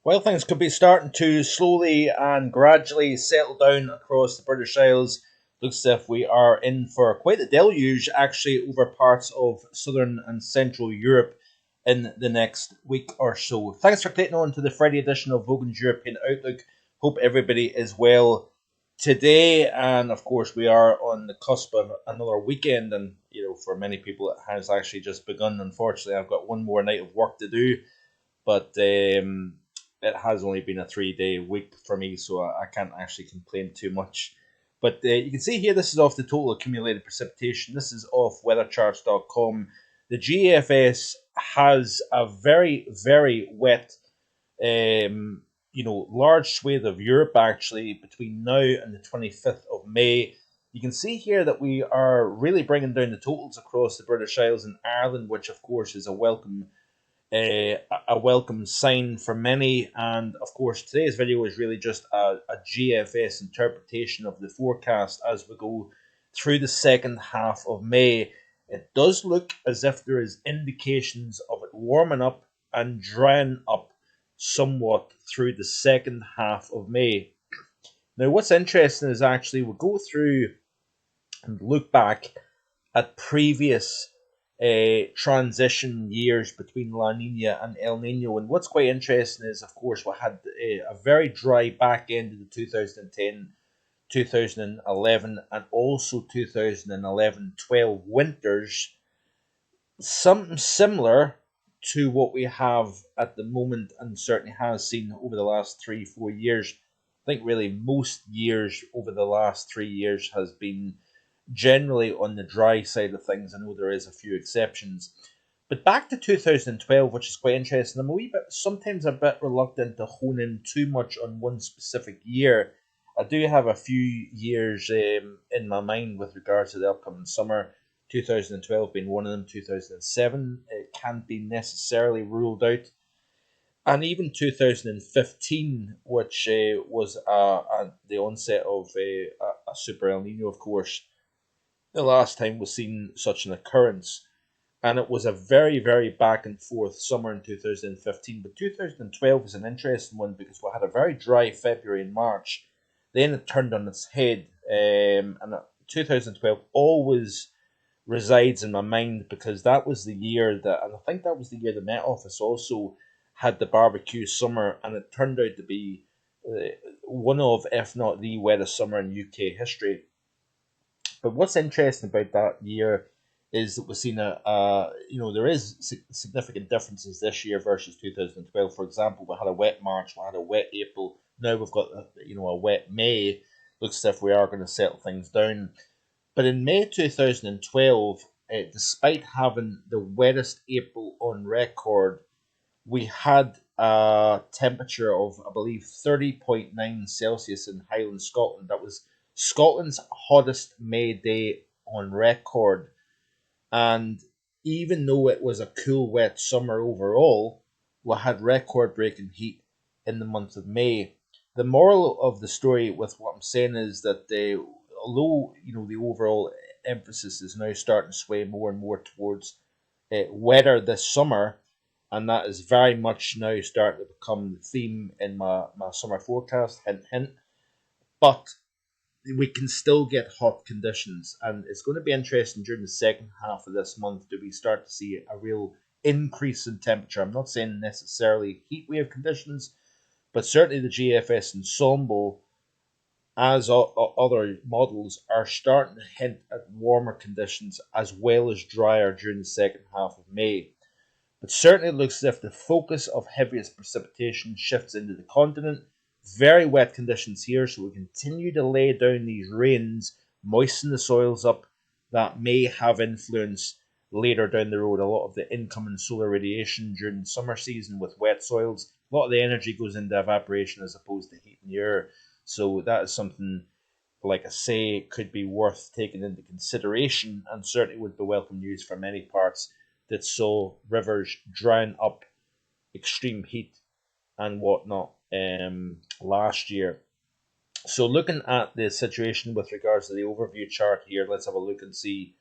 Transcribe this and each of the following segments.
While things could be starting to slowly and gradually settle down across the British Isles, looks as if we are in for quite a deluge actually over parts of southern and central Europe in the next week or so. Thanks for clicking on to the Friday edition of Vogan's European Outlook. Hope everybody is well today, and of course we are on the cusp of another weekend, and for many people it has actually just begun. Unfortunately, I've got one more night of work to do, but it has only been a 3 day week for me, so I can't actually complain too much. But you can see here, this is off the total accumulated precipitation. This is off weathercharts.com. The GFS has a very, very wet, large swathe of Europe actually between now and the 25th of May. You can see here that we are really bringing down the totals across the British Isles and Ireland, which of course is a welcome sign for many. And of course, today's video is really just a GFS interpretation of the forecast as we go through the second half of May. It does look as if there is indications of it warming up and drying up somewhat through the second half of May. Now, what's interesting is actually we'll go through and look back at previous transition years between La Nina and El Nino. And what's quite interesting is, of course, we had a very dry back end of the 2010, 2011, and also 2011-12 winters. Something similar to what we have at the moment, and certainly has seen over the last 3-4 years. I think really most years over the last 3 years has been generally on the dry side of things. I know there is a few exceptions. But back to 2012, which is quite interesting, I'm sometimes a bit reluctant to hone in too much on one specific year. I do have a few years in my mind with regards to the upcoming summer, 2012 being one of them, 2007, it can't be necessarily ruled out. And even 2015, which was the onset of a Super El Nino, of course, the last time we've seen such an occurrence. And it was a very, very back and forth summer in 2015. But 2012 was an interesting one because we had a very dry February and March. Then it turned on its head. And 2012 always resides in my mind because that was the year that, and I think that was the year the Met Office also had the barbecue summer. And it turned out to be one of, if not the wettest summer in UK history. But what's interesting about that year is that we've seen there is significant differences this year versus 2012. For example, we had a wet March, we had a wet April. Now we've got a wet May. Looks as if we are going to settle things down. But in May 2012, despite having the wettest April on record, we had a temperature of, I believe, 30.9 Celsius in Highland, Scotland. That was Scotland's hottest May day on record. And even though it was a cool, wet summer overall, we had record-breaking heat in the month of May. The moral of the story with what I'm saying is that although the overall emphasis is now starting to sway more and more towards weather this summer, and that is very much now starting to become the theme in my summer forecast, hint, hint. But we can still get hot conditions, and it's going to be interesting during the second half of this month. Do we start to see a real increase in temperature? I'm not saying necessarily heat wave conditions, but certainly the GFS ensemble, as other models, are starting to hint at warmer conditions as well as drier during the second half of May. But certainly it looks as if the focus of heaviest precipitation shifts into the continent. Very wet conditions here, so we continue to lay down these rains, moisten the soils up. That may have influence later down the road. A lot of the incoming solar radiation during the summer season with wet soils, a lot of the energy goes into evaporation as opposed to heat in the air. So that is something, like I say, could be worth taking into consideration, and certainly would be welcome news for many parts that saw rivers drying up, extreme heat and whatnot last year. So looking at the situation with regards to the overview chart here, let's have a look and see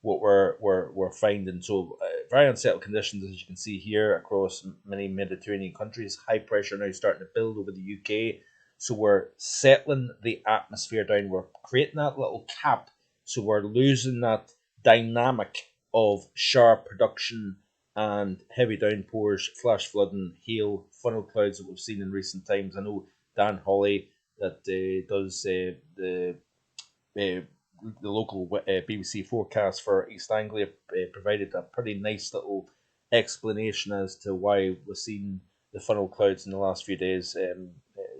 what we're finding. So very unsettled conditions, as you can see here, across many Mediterranean countries. High pressure now starting to build over the UK. So we're settling the atmosphere down. We're creating that little cap. So we're losing that dynamic of sharp production and heavy downpours, flash flooding, hail, funnel clouds that we've seen in recent times. I know Dan Hawley that does uh, the local BBC forecast for East Anglia provided a pretty nice little explanation as to why we're seeing the funnel clouds in the last few days.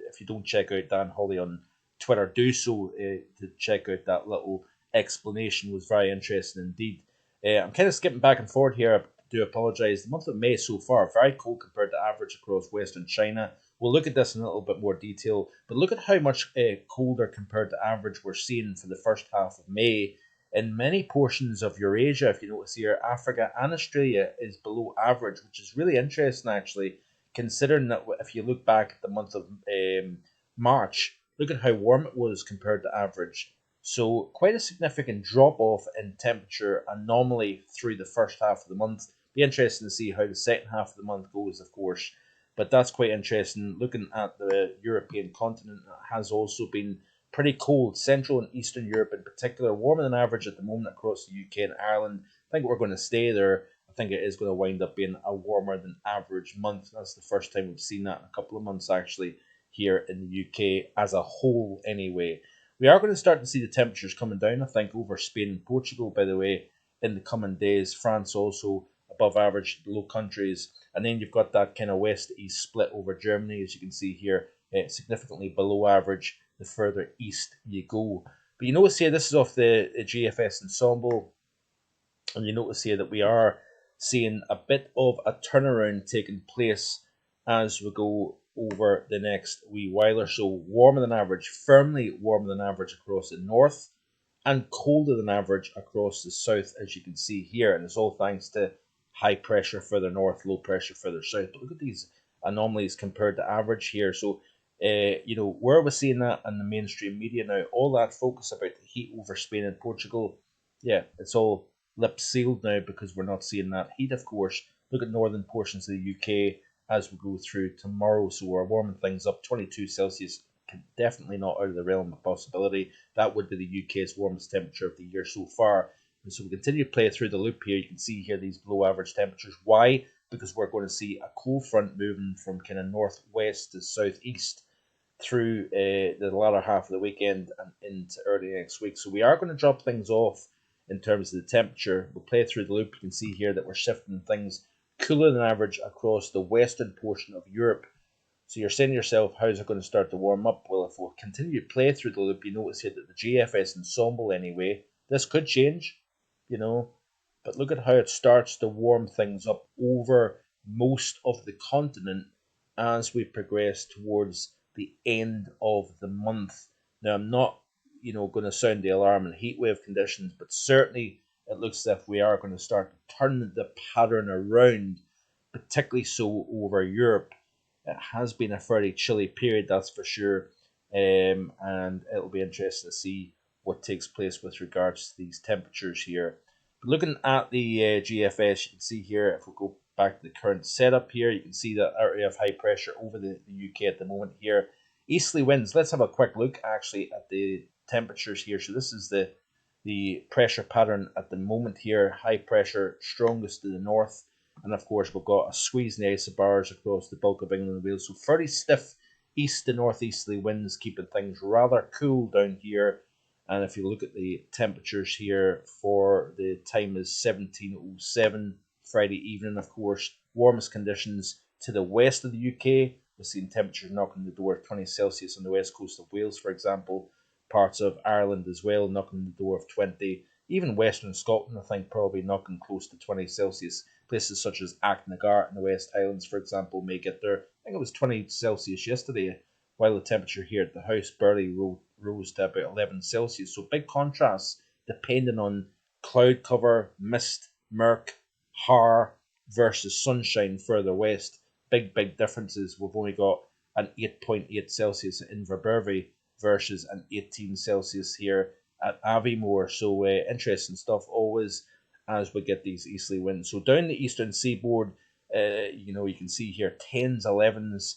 If you don't check out Dan Hawley on Twitter, do so to check out that little explanation. It was very interesting indeed. I'm kind of skipping back and forward here. I do apologise. The month of May so far, very cold compared to average across Western China. We'll look at this in a little bit more detail, but look at how much colder compared to average we're seeing for the first half of May. In many portions of Eurasia, if you notice here, Africa and Australia is below average, which is really interesting actually, considering that if you look back at the month of March, look at how warm it was compared to average. So quite a significant drop off in temperature anomaly through the first half of the month. Be interesting to see how the second half of the month goes, of course. But that's quite interesting. Looking at the European continent, it has also been pretty cold. Central and Eastern Europe in particular, warmer than average at the moment across the UK and Ireland. I think we're going to stay there. I think it is going to wind up being a warmer than average month. That's the first time we've seen that in a couple of months actually here in the UK as a whole anyway. We are going to start to see the temperatures coming down, I think, over Spain and Portugal, by the way, in the coming days. France also above average, Low Countries. And then you've got that kind of west-east split over Germany, as you can see here, significantly below average the further east you go. But you notice here, this is off the GFS ensemble, and you notice here that we are seeing a bit of a turnaround taking place as we go over the next wee while or so. Warmer than average, firmly warmer than average across the north, and colder than average across the south, as you can see here. And it's all thanks to high pressure further north, low pressure further south. But look at these anomalies compared to average here. So, where we're seeing that in the mainstream media now, all that focus about the heat over Spain and Portugal, yeah, it's all lip sealed now because we're not seeing that heat, of course. Look at northern portions of the UK as we go through tomorrow. So we're warming things up. 22 Celsius, definitely not out of the realm of possibility. That would be the UK's warmest temperature of the year so far. And so we continue to play through the loop here. You can see here these below average temperatures. Why? Because we're going to see a cold front moving from kind of northwest to southeast through the latter half of the weekend and into early next week. So we are going to drop things off in terms of the temperature. We'll play through the loop. You can see here that we're shifting things cooler than average across the western portion of Europe. So you're saying to yourself, how's it going to start to warm up? Well, if we'll continue to play through the loop, you notice here that the GFS ensemble anyway, this could change, but look at how it starts to warm things up over most of the continent as we progress towards the end of the month. Now, I'm not, going to sound the alarm in heat wave conditions, but certainly it looks as if we are going to start to turn the pattern around, particularly so over Europe. It has been a fairly chilly period, that's for sure, and it'll be interesting to see what takes place with regards to these temperatures here. But looking at the GFS, you can see here, if we go back to the current setup here, you can see that area of high pressure over the UK at the moment here. Easterly winds, let's have a quick look actually at the temperatures here. So this is the pressure pattern at the moment here. High pressure, strongest to the north. And of course, we've got a squeeze in the isobars across the bulk of England and Wales. So fairly stiff east to northeasterly winds, keeping things rather cool down here. And if you look at the temperatures here for the time is 17:07 Friday evening, of course, warmest conditions to the west of the UK. We're seeing temperatures knocking the door of 20 Celsius on the west coast of Wales, for example. Parts of Ireland as well, knocking the door of 20. Even Western Scotland, I think, probably knocking close to 20 Celsius. Places such as Achnagar in the West Highlands, for example, may get there. I think it was 20 Celsius yesterday, while the temperature here at the house barely rose to about 11 Celsius. So big contrasts depending on cloud cover, mist, murk, har versus sunshine further west. Big differences. We've only got an 8.8 Celsius in Inverbervie versus an 18 Celsius here at Aviemore. So interesting stuff always. as we get these easterly winds. So down the eastern seaboard, you can see here 10s, 11s,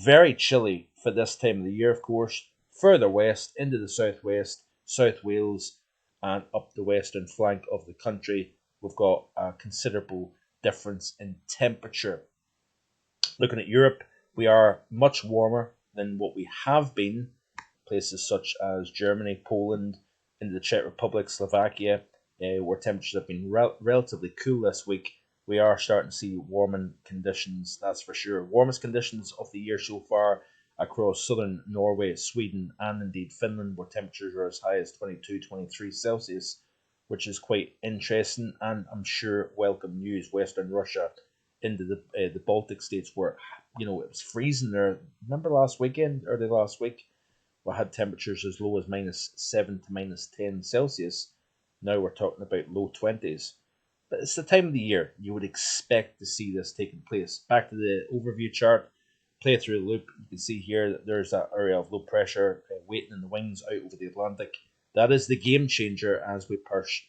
very chilly for this time of the year, of course. Further west into the southwest, South Wales, and up the western flank of the country, we've got a considerable difference in temperature. Looking at Europe, we are much warmer than what we have been. Places such as Germany, Poland, into the Czech Republic, Slovakia, where temperatures have been relatively cool this week. We are starting to see warming conditions, that's for sure. Warmest conditions of the year so far across southern Norway, Sweden, and indeed Finland, where temperatures are as high as 22, 23 Celsius, which is quite interesting and I'm sure welcome news. Western Russia into the Baltic states, where it was freezing there. Remember last weekend, early last week, we had temperatures as low as -7 to -10 Celsius. Now we're talking about low 20s. But it's the time of the year you would expect to see this taking place. Back to the overview chart, play through the loop. You can see here that there's that area of low pressure waiting in the wings out over the Atlantic. That is the game changer as we push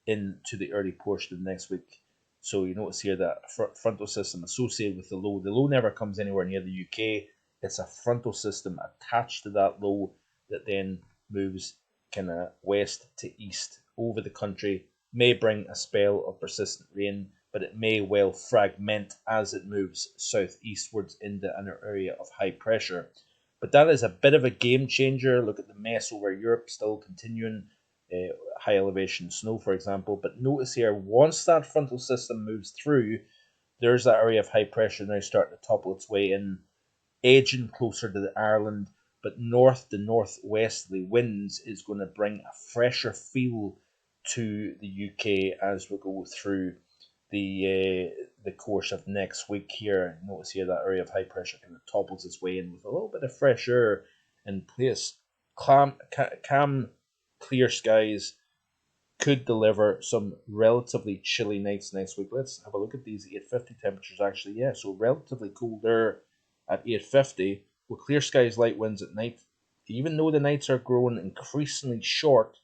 into the early portion of next week. So you notice here that frontal system associated with the low. The low never comes anywhere near the UK. It's a frontal system attached to that low that then moves kind of west to east over the country. May bring a spell of persistent rain, but it may well fragment as it moves southeastwards into an area of high pressure. But that is a bit of a game changer. Look at the mess over Europe still continuing. High elevation snow, for example. But notice here, once that frontal system moves through, there's that area of high pressure now starting to topple its way in, edging closer to Ireland. But north to northwesterly winds is going to bring a fresher feel to the UK as we go through the course of next week here. Notice here that area of high pressure kind of topples its way in with a little bit of fresh air in place. Calm, clear skies could deliver some relatively chilly nights next week. Let's have a look at these 850 temperatures actually. Yeah, so relatively cool there at 850 with clear skies, light winds at night. Even though the nights are growing increasingly short,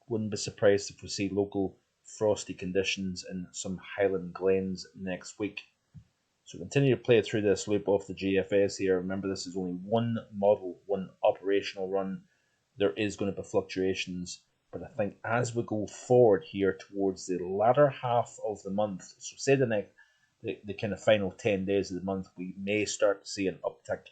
wouldn't be surprised if we see local frosty conditions in some Highland glens next week. So continue to play through this loop off the GFS here. Remember, this is only one model, one operational run. There is going to be fluctuations, but I think as we go forward here towards the latter half of the month, so say the kind of final 10 days of the month, we may start to see an uptick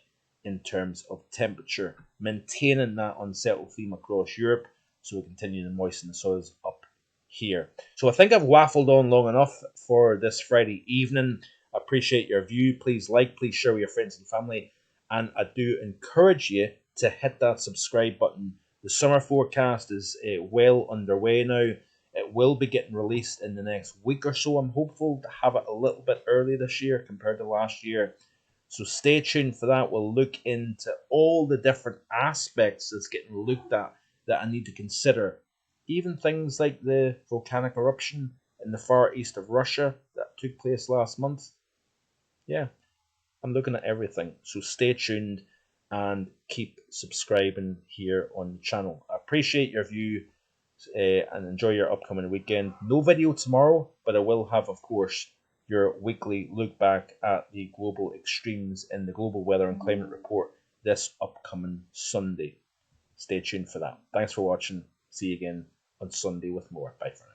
in terms of temperature, maintaining that unsettled theme across Europe, so we continue to moisten the soils up here. So I think I've waffled on long enough for this Friday evening. I appreciate your view. Please like, please share with your friends and family, and I do encourage you to hit that subscribe button. The summer forecast is well underway now. It will be getting released in the next week or so. I'm hopeful to have it a little bit early this year compared to last year. So stay tuned for that. We'll look into all the different aspects that's getting looked at that I need to consider. Even things like the volcanic eruption in the far east of Russia that took place last month. Yeah, I'm looking at everything. So stay tuned and keep subscribing here on the channel. I appreciate your view and enjoy your upcoming weekend. No video tomorrow, but I will have, of course, your weekly look back at the global extremes in the Global Weather and Climate Report this upcoming Sunday. Stay tuned for that. Thanks for watching. See you again on Sunday with more. Bye for now.